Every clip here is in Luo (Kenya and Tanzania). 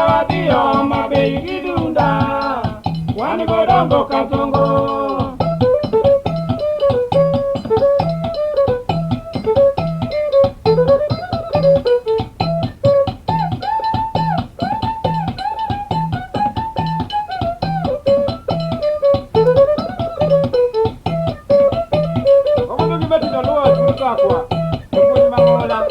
wadio mabe gidunda wani godongo kasongo Omo gibeti do lo tuka kwa Omo mangola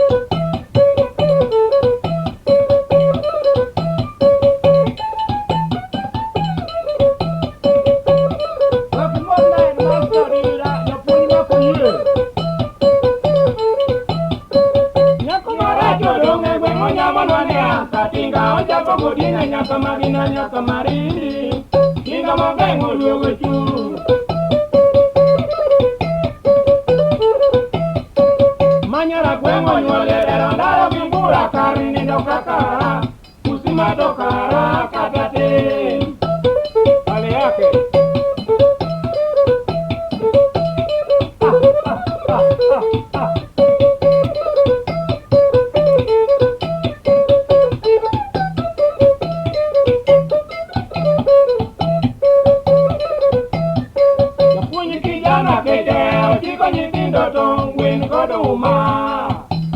Nyaka magina nyaka marindi Kinga mabengo luogo chu Manyara kwengo nyole Ndaro kimbura karini dokakara Kusima dokara katate Pale yake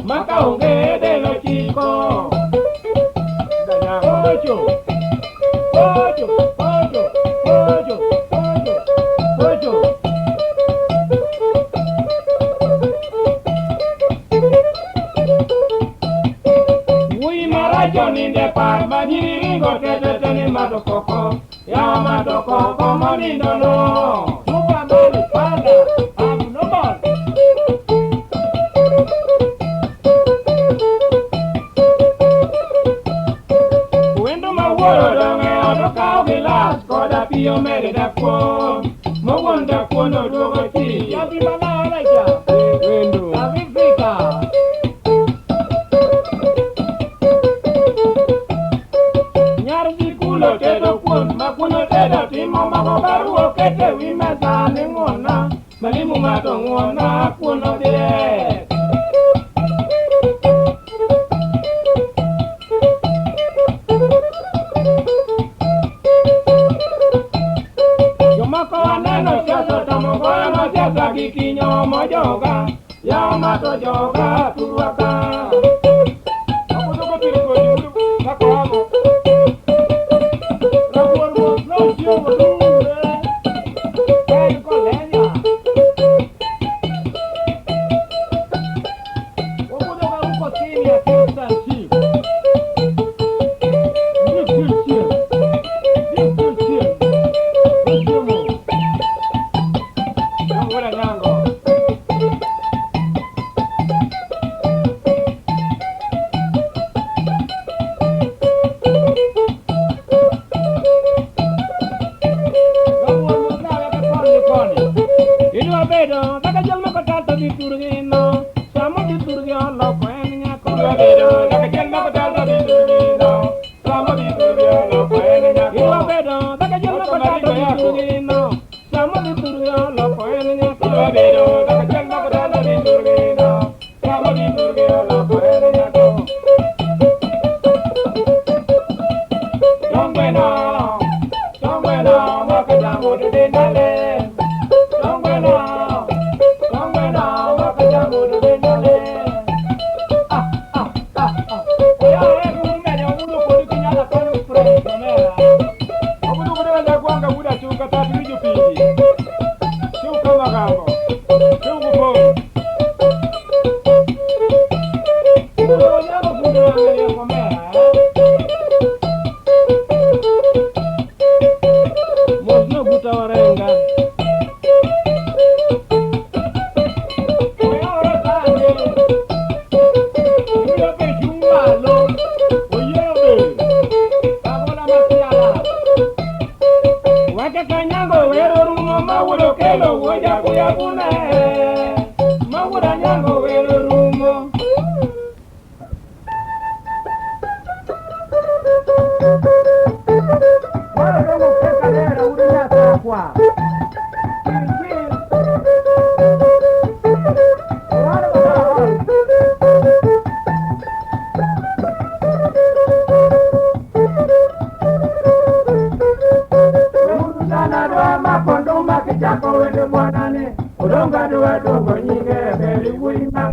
Maka unge de lo chico Ocho Ocho Ocho Ocho Ocho Ocho Uy maracho ninde par Majiri ringo tete teni matokoko Ya matokoko monindo no Supa mali pada Amu no mal Yo mere da ko mo wonda ko no do go ti ya di mama ala ja wendo avifika nyar di kulo te do ko ma kuno te do ti mo ma ko baru o ke te wi ma sa ne ngona mali mu ma to ngona kuno de Kikinyo mojoga, yamato joga tuwaka. Ako doko tiriko juru, nako amo. Rapuan mo, no siyo mo dure. Kaya ko lenya. Ako doko uko sini ya kinsan si. Udonga duwa dongo nyinge beli wima